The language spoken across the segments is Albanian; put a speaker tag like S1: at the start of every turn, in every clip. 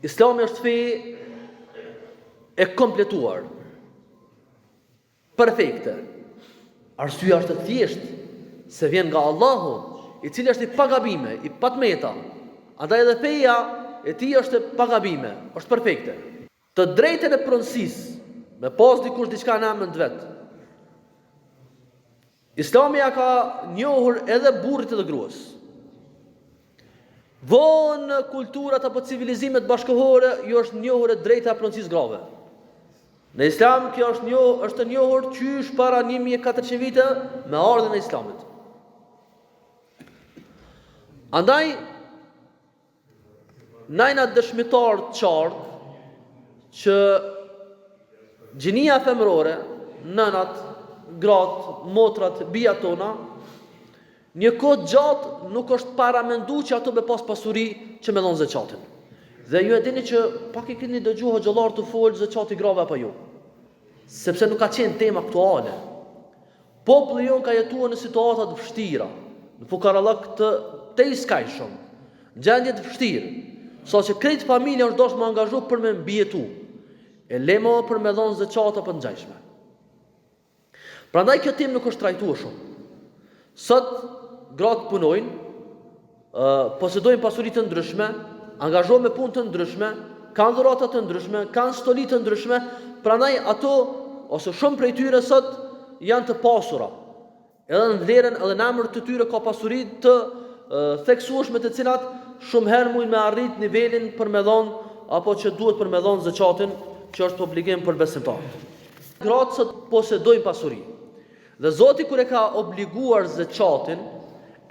S1: Islami është fe e kompletuar, perfekte. Arsyeja është e thjeshtë, se vjen nga Allahu, i cili është i pagabime, i patmeta. Andaj edhe feja e tij është e pagabime, është perfekte. Të drejtën e pronësisë, me pas dikush diçka në emrin vet. Islami ja ka njohur edhe burrit edhe gruas. Vonë kulturat apo civilizimet bashkëkohore ju është njohur e drejta e pronësisë grave. Në Islam kjo është njohur qysh para 1400 vite me ardhen e Islamit. Andaj najna dëshmitar të qartë që gjinia femërore, nënat, gratë, motrat, bijat tona, një kohë gjatë nuk është paramendu që ato me pas pasuri që me dhonë zeqatin. Dhe ju e dini që pak i keni dëgju hoxhallar të folë zeqati grave apo jo. Sepse nuk ka qenë tema aktuale. Populli jon ka jetuar në situata të vështira, në fukarallëk të iskajshëm, gjendje të vështirë, sa që krejt familja është dosh më angazhu për me mbijetu, e lemo për me dhonë zeqata për ngjajshme. Prandaj kjo temë nuk është trajtuar shumë. Sot gratë punojnë, posedojnë pasuri të ndryshme, angazhohen me punë të ndryshme, kanë dhurata të ndryshme, kanë stoli të ndryshme, prandaj ato ose shumë prej tyre sot janë të pasura. Edhe në vlerën edhe në emër të tyre ka pasuri të theksueshme të cilat shumë herë mujnë me arrit nivelin për me dhonë apo që duhet për me dhonë zeqatin, që është obligim për besimtarët. Gratë sot posedojnë pasuri. Dhe Zoti kur e ka obliguar zeqatin,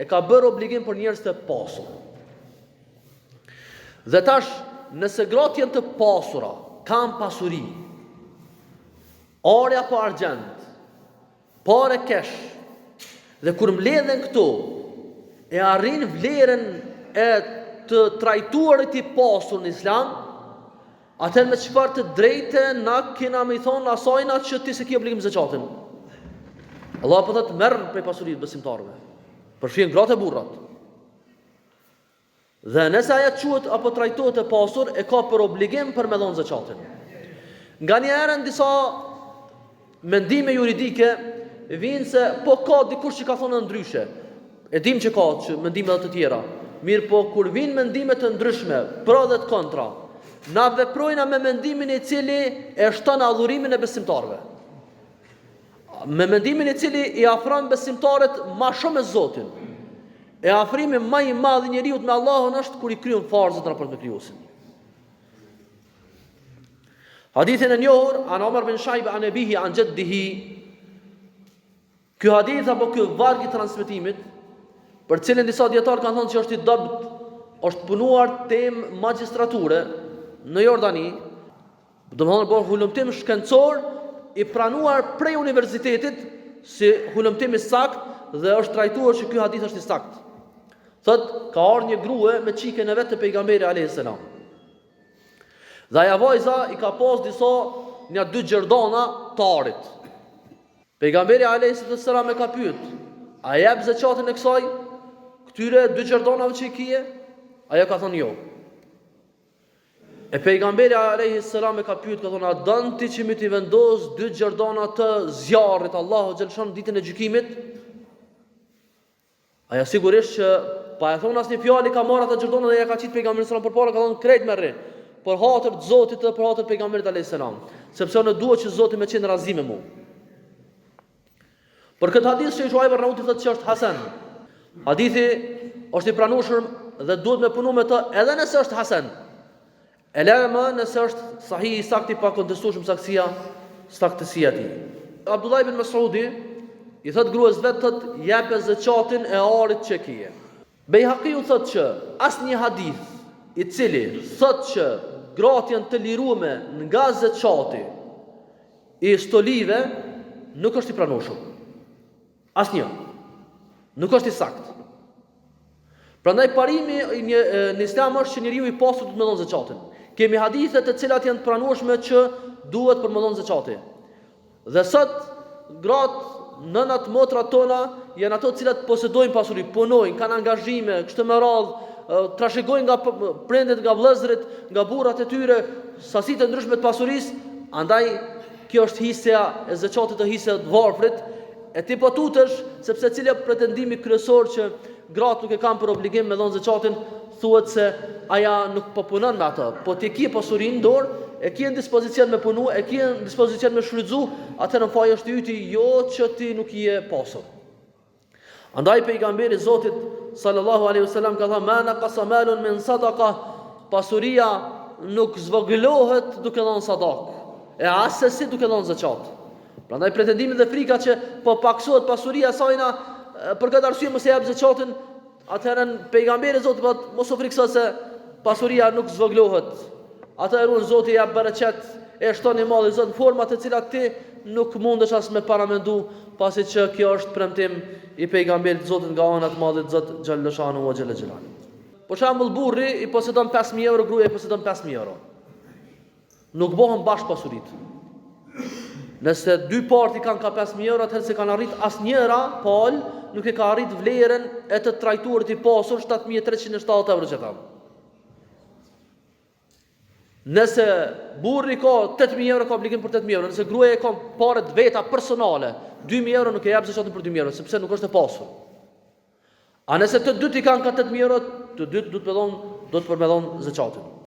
S1: e ka bërë obligim për njerëz të pasur. Dhe tash, nëse gratë janë të pasura, kanë pasuri, orë apo argjend, pare kesh, dhe kur mbledhen këto, e arrin vlerën e të trajtuarit i pasur në Islam, atër me çfarë të drejte na kena me i thonë asajna që ti se ki obligim zeqatin. Allah po thotë merr prej pasurisë besimtarëve. Përfshin gratë e burrat. Dhe nëse ajo quhet apo trajtohet e pasur, e ka për obligim për me dhënë zeqatin. Nganjëherë në disa mendime juridike vinë se po ka dikush që ka thonë ndryshe. E dim që ka që mendime të tjera. Mirë po kur vinë mendime të ndryshme, pro dhe të kontra, na veprojna me mendimin i cili e shton adhurimin e besimtarëve. Me mendimin i cili i afron besimtarët ma shumë e Zotin. E afrimi ma i madh i njeriut me Allahun është kur i kryen farzët raport me krijuesin. Hadithin e njohur an Omar bin Shajbe an ebihi an jaddihi. Ky hadith apo ky varg i transmetimit, për cilën disa dietar kanë thënë që është i dobt, është punuar temë magjistrature në Jordani, domethënë bën hulumtim shkencor i pranuar prej universitetit si hulumtim i sakt dhe është trajtuar që ky hadith është i sakt. Thot, ka ardhur një grua me çikën e vet të pejgamberit alayhis salam. Dhe ajo vajza i ka pas disa një 2 gjerdana të arit. Pejgamberi alayhis salam e ka pyet, a jep zeqatin e kësaj këtyre 2 gjerdanave që i kije? Ajo ka thonë jo. E pejgamberi alayhis salam e ka pyet, ka thonë, a don ti që mi t'i vendos 2 gjerdana të zjarrit Allahu xhalshan ditën e gjykimit? Aja sigurisht që pa e thonë asnjë fjalë ka marrë atë gjerdona dhe ja ka qit pejgamberit sallallahu alaihi wasallam përpara, ka thonë krejt merri. Për hatër të Zotit dhe për hatër të pejgamberit alayhis salam, sepse unë dua që Zoti më qenë razi me mua. Për këtë hadith që Shuaib ar-Rauti thotë që është hasan. Hadithi është i pranueshëm dhe duhet me punu me të edhe nëse është hasan. E lëmë nëse është sahih i saktë pa kontestueshëm saktësia e tij. Abdullah ibn Mas'udi i thot gruas vet, thot jep zeqatin e arit që kije. Bejhaqiu thot që asnjë hadith i cili thot që gratë janë të liruame nga zeqati i stolive nuk është i pranueshëm. Asnjë. Nuk është i saktë. Prandaj parimi në Islam është që njeriu i pasur duhet të dhënë zeqatin. Kemi hadithe të cilat janë të pranueshme që duhet për më dhënë zeqati. Dhe sot gratë, nënat, motrat tona janë ato të cilat posedojnë pasuri, punojnë, kanë angazhime, kështu me radhë, trashëgojnë nga prendet, nga vëllezërit, nga burrat e tyre, sasitë të ndryshme të pasurisë, andaj kjo është hisja e zakatit të hisja të varfrit, e ti po tutesh sepse cili është pretendimi kryesor që gratë nuk e kanë për obligim me dhënë zakatin, thuhet se aja nuk po punon me atë, po ti ke pasurinë në dorë, e ke në dispozicion me punu, e ke në dispozicion me shfrytzu, atëherë në faj është yti, jo që ti nuk je pasur. Andaj pejgamberi Zotit sallallahu alaihi wasallam ka thënë: "Ma naqasa malun min sadaqa", pasuria nuk zvogëlohet duke dhënë sadak, e asesi duke dhënë zakat. Prandaj pretendimi dhe frika që po paksohet pasuria e sajna për këtë arsye mos e jap zakatin, atëherë pejgamberi Zotit thotë mos u frikso se pasuria nuk zvogëlohet. Atëherë unë Zoti jap bereqet, e shton i madh i Zot në forma të cilat ti nuk mundesh as me paramendu, pasi që kjo është premtim i pejgamberit Zotit nga ana e madhit Zot xhallashahu wa xhalla xhelal. Për shembull, burri i posedon 5000 euro, gruaja i posedon 5000 euro. Nuk bëhen bashkë pasuritë. Nëse dy parti kanë ka 5000 euro, atëherë se kanë arrit asnjëra pal nuk e ka arrit vlerën e të trajtuarit i pasur 7370 euro që tham. Nëse burri ka 8000 euro, ka obligim për 8000 euro. Nëse gruaja ka parë veta personale, 2000 euro nuk e jap zakatin për 2000 euro, sepse nuk është e pasur. A nëse të dytë i kanë ka 8000 euro, të dytë do të më dhon zakatin.